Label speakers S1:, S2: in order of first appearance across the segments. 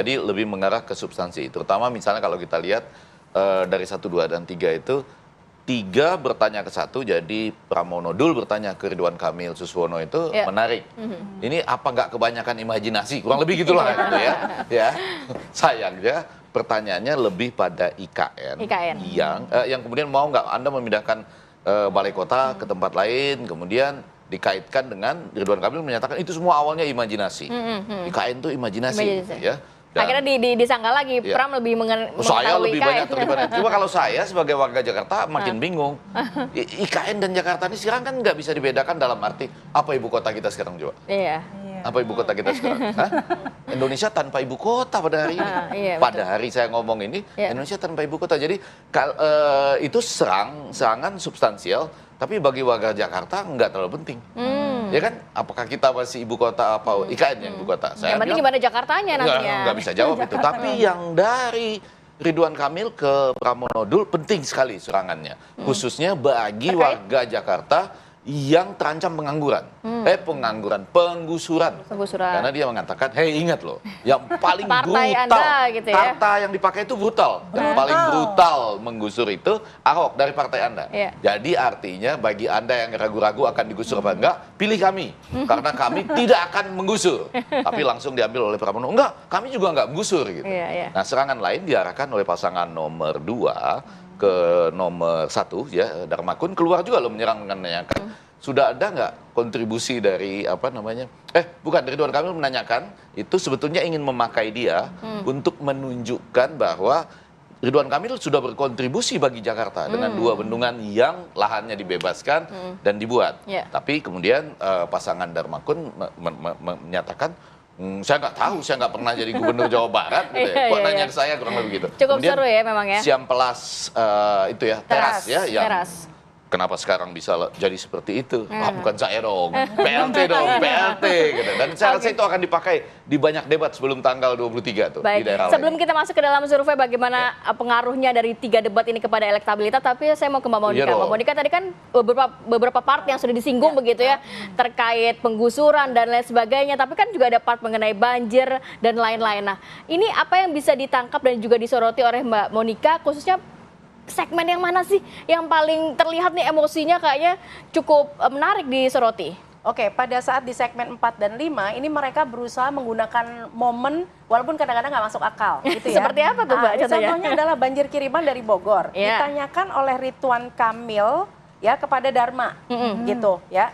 S1: Jadi lebih mengarah ke substansi. Terutama misalnya kalau kita lihat dari 1, 2, dan 3 itu, 3 bertanya ke 1, jadi Pramono Dul bertanya ke Ridwan Kamil Suswono itu menarik. Ini apa nggak kebanyakan imajinasi? Kurang lebih gitulah gitu ya. Ya, sayangnya pertanyaannya lebih pada IKN. Yang kemudian mau nggak Anda memindahkan balai kota ke tempat lain, kemudian dikaitkan dengan Ridwan Kamil menyatakan itu semua awalnya imajinasi. IKN itu imajinasi. Gitu, ya. Dan,
S2: akhirnya disangka lagi, Pram lebih mengetahui
S1: saya lebih
S2: IKN.
S1: banyak terlibat. Cuma kalau saya sebagai warga Jakarta makin bingung. IKN dan Jakarta ini sekarang kan nggak bisa dibedakan dalam arti apa ibu kota kita sekarang coba?
S2: Iya.
S1: Apa ibu kota kita sekarang? Indonesia tanpa ibu kota pada hari ini. Pada hari saya ngomong ini, Indonesia tanpa ibu kota. Jadi itu serangan substansial, tapi bagi warga Jakarta nggak terlalu penting. Ya kan? Apakah kita masih ibu kota apa IKN yang ibu kota?
S2: Yang penting gimana Jakartanya nantinya.
S1: Nggak bisa jawab itu. Tapi yang dari Ridwan Kamil ke Pramono Dul penting sekali serangannya. Khususnya bagi warga Jakarta yang terancam pengangguran. Penggusuran. Karena dia mengatakan, hei ingat loh, yang paling brutal,
S2: gitu ya?
S1: kata yang dipakai itu brutal. Yang paling brutal menggusur itu Ahok dari partai Anda. Jadi artinya bagi Anda yang ragu-ragu akan digusur apa enggak, pilih kami. Karena kami tidak akan menggusur. Tapi langsung diambil oleh Pramono, enggak, kami juga enggak menggusur. Gitu. Nah serangan lain diarahkan oleh pasangan nomor 2 ke nomor 1 ya, Darmakun keluar juga loh menyerang dengan menanyakan sudah ada nggak kontribusi dari bukan Ridwan Kamil menanyakan itu sebetulnya ingin memakai dia untuk menunjukkan bahwa Ridwan Kamil sudah berkontribusi bagi Jakarta dengan 2 bendungan yang lahannya dibebaskan dan dibuat. Tapi kemudian pasangan Darmakun menyatakan saya nggak tahu, saya nggak pernah jadi gubernur Jawa Barat. Gitu ya. Kok nanya ke saya kurang lebih gitu.
S2: Cukup kemudian, seru ya memang ya.
S1: Siampelas itu ya, teras ya. Yang
S2: teras.
S1: Kenapa sekarang bisa jadi seperti itu? Bukan saya dong, PLT dong, PLT. Gitu. Dan saya rasa itu akan dipakai di banyak debat sebelum tanggal 23 tuh.
S2: Baik.
S1: Di daerah
S2: sebelum
S1: lain.
S2: kita masuk ke dalam survei bagaimana pengaruhnya dari 3 debat ini kepada elektabilitas, tapi saya mau ke Mbak Monika. Mbak Monika tadi kan beberapa part yang sudah disinggung begitu ya, terkait penggusuran dan lain sebagainya, tapi kan juga ada part mengenai banjir dan lain-lain. Nah, ini apa yang bisa ditangkap dan juga disoroti oleh Mbak Monika, khususnya segmen yang mana sih yang paling terlihat nih emosinya kayaknya cukup menarik disoroti?
S3: Oke, pada saat di segmen 4 dan 5 ini mereka berusaha menggunakan momen walaupun kadang-kadang nggak masuk akal gitu ya.
S2: Seperti apa tuh Mbak contohnya?
S3: Contohnya adalah banjir kiriman dari Bogor. Ditanyakan oleh Ridwan Kamil ya kepada Dharma gitu ya.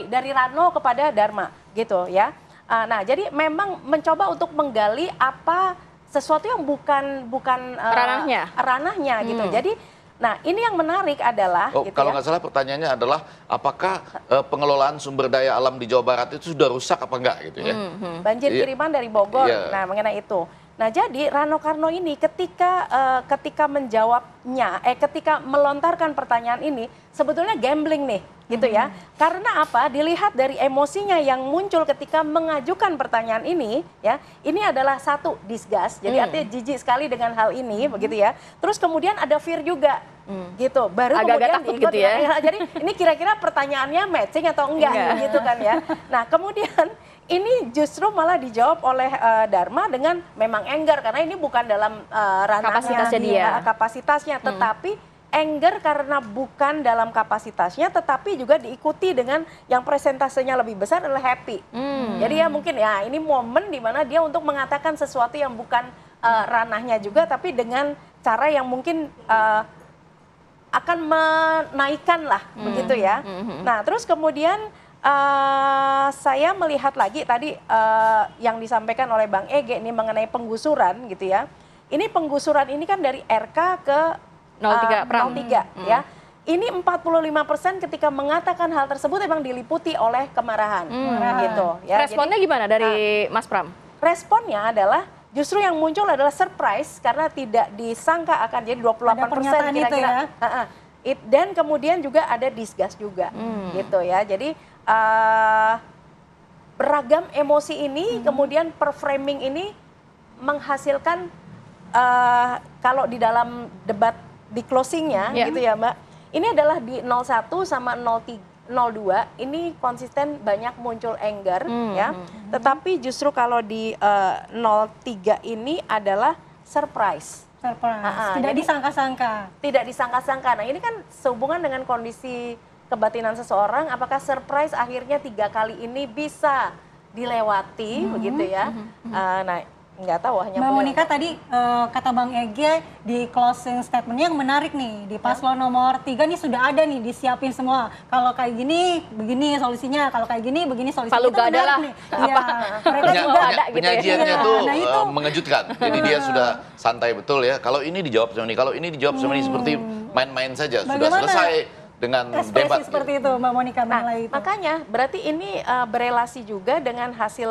S3: Dari Rano kepada Dharma gitu ya. Nah, jadi memang mencoba untuk menggali apa sesuatu yang bukan ranahnya gitu. Jadi, nah ini yang menarik adalah gitu
S1: kalau nggak salah pertanyaannya adalah apakah pengelolaan sumber daya alam di Jawa Barat itu sudah rusak apa enggak gitu ya?
S3: Banjir kiriman dari Bogor. Nah, mengenai itu. Nah, jadi Rano Karno ini ketika menjawabnya, ketika melontarkan pertanyaan ini sebetulnya gambling nih, gitu ya. Karena apa? Dilihat dari emosinya yang muncul ketika mengajukan pertanyaan ini, ya. Ini adalah satu disgust, jadi artinya jijik sekali dengan hal ini, begitu ya. Terus kemudian ada fear juga, gitu. Baru
S2: agak-agak
S3: kemudian
S2: takut
S3: diikut,
S2: gitu ya.
S3: Jadi ini kira-kira pertanyaannya matching atau enggak, gitu kan ya. Nah, kemudian ini justru malah dijawab oleh Dharma dengan memang anger karena ini bukan dalam ranahnya kapasitasnya, tetapi anger karena bukan dalam kapasitasnya, tetapi juga diikuti dengan yang presentasenya lebih besar adalah happy. Jadi ya mungkin ya ini momen di mana dia untuk mengatakan sesuatu yang bukan ranahnya juga, tapi dengan cara yang mungkin akan menaikkan lah, begitu ya. Nah, terus kemudian saya melihat lagi tadi yang disampaikan oleh Bang Ege ini mengenai penggusuran gitu ya. Ini penggusuran ini kan dari RK ke 03 ya. Ini 45% ketika mengatakan hal tersebut memang diliputi oleh kemarahan gitu ya.
S2: Responnya jadi, gimana dari Mas Pram?
S3: Responnya adalah justru yang muncul adalah surprise karena tidak disangka akan jadi 28% kira-kira. Dan kemudian juga ada disgust juga gitu ya. Jadi beragam emosi ini kemudian perframing ini menghasilkan kalau di dalam debat di closingnya gitu ya Mbak, ini adalah di 01 sama 03 02 ini konsisten banyak muncul anger ya. Tetapi justru kalau di 03 ini adalah surprise.
S4: Tidak disangka-sangka.
S3: Tidak disangka-sangka. Nah, ini kan sehubungan dengan kondisi kebatinan seseorang, apakah surprise akhirnya 3 kali ini bisa dilewati begitu ya. Nah, nggak tahu hanya
S4: Mbak Monica tadi kata Bang Ege di closing statementnya yang menarik nih, di paslon nomor 3 nih sudah ada nih disiapin semua, kalau kayak gini begini solusinya, kalau kayak gini begini solusinya.
S2: Palu gak ada lah
S4: nih. Iya, mereka juga
S2: ada gitu ya.
S1: Penyajiannya tuh
S4: Nah, itu
S1: mengejutkan, jadi dia sudah santai betul ya, kalau ini dijawab sama ini, kalau ini dijawab sama ini, seperti main-main saja. Sudah
S4: Bagaimana
S1: selesai dengan debat
S4: seperti itu Mbak Monica menilai itu.
S3: Makanya berarti ini berelasi juga dengan hasil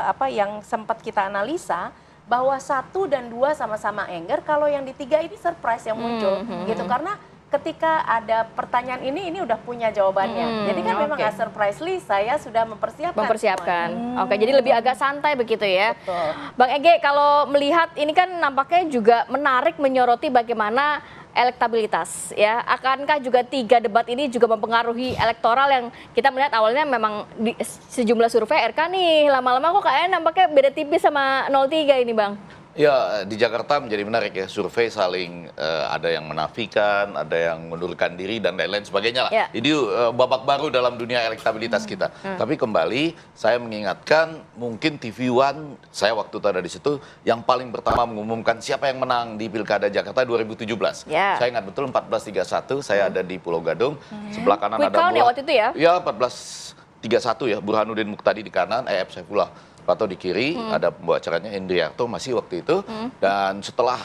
S3: apa yang sempat kita analisa, bahwa 1 dan 2 sama-sama anger, kalau yang di 3 ini surprise yang muncul gitu, karena ketika ada pertanyaan ini udah punya jawabannya. Jadi kan memang nggak surprisely saya sudah mempersiapkan.
S2: Oke, jadi lebih agak santai begitu ya.
S3: Betul.
S2: Bang Ege, kalau melihat ini kan nampaknya juga menarik menyoroti bagaimana elektabilitas ya. Akankah juga 3 debat ini juga mempengaruhi elektoral yang kita melihat awalnya memang di sejumlah survei RK nih lama-lama kok kayaknya nampaknya beda tipis sama 03 ini Bang.
S1: Ya, di Jakarta menjadi menarik ya, survei saling ada yang menafikan, ada yang mengundurkan diri dan lain-lain sebagainya lah.
S2: Ya.
S1: Ini babak baru dalam dunia elektabilitas kita. Tapi kembali saya mengingatkan, mungkin TV One, saya waktu itu ada di situ, yang paling pertama mengumumkan siapa yang menang di Pilkada Jakarta 2017.
S2: Ya.
S1: Saya ingat betul 1431, saya ada di Pulau Gadung, sebelah kanan
S2: Quick
S1: ada
S2: count ya waktu itu ya?
S1: Ya, 1431 ya, Burhanuddin Muqtadi di kanan, EF Saifullah Prato di kiri, ada pembawa acaranya Hendriarto masih waktu itu, dan setelah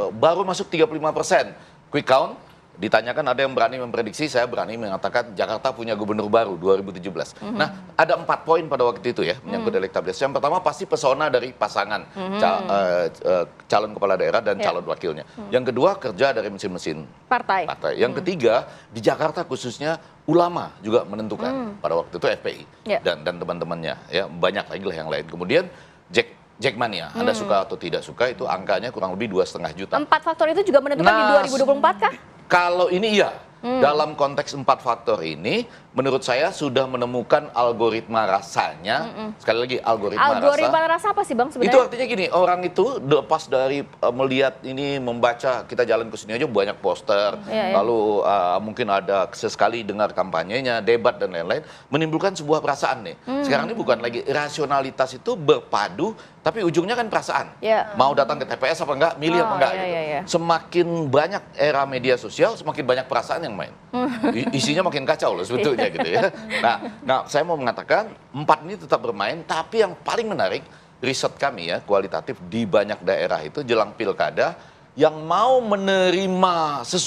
S1: baru masuk 35%, quick count, ditanyakan ada yang berani memprediksi, saya berani mengatakan Jakarta punya gubernur baru 2017. Nah, ada 4 poin pada waktu itu ya, menyangkut elektabilitas. Yang pertama pasti pesona dari pasangan calon kepala daerah dan calon wakilnya. Yang kedua kerja dari mesin-mesin
S2: Partai.
S1: Yang ketiga, di Jakarta khususnya ulama juga menentukan pada waktu itu FPI dan teman-temannya ya, banyak lagi lah yang lain. Kemudian Jackmania, Anda suka atau tidak suka, itu angkanya kurang lebih 2,5 juta.
S2: 4 faktor itu juga menentukan di 2024 kah?
S1: Kalau ini iya, dalam konteks 4 faktor ini, menurut saya sudah menemukan algoritma rasanya. Sekali lagi,
S2: Algoritma rasa apa sih Bang sebenarnya?
S1: Itu artinya gini, orang itu lepas dari melihat ini, membaca, kita jalan ke sini aja banyak poster, lalu mungkin ada sesekali dengar kampanyenya, debat dan lain-lain, menimbulkan sebuah perasaan nih. Sekarang ini bukan lagi rasionalitas itu berpadu, tapi ujungnya kan perasaan. Mau datang ke TPS apa enggak, milih apa enggak gitu. Semakin banyak era media sosial, semakin banyak perasaan yang main. Isinya makin kacau loh sebetulnya gitu ya. Nah, saya mau mengatakan 4 ini tetap bermain, tapi yang paling menarik riset kami ya, kualitatif di banyak daerah itu jelang pilkada, yang mau menerima sesuatu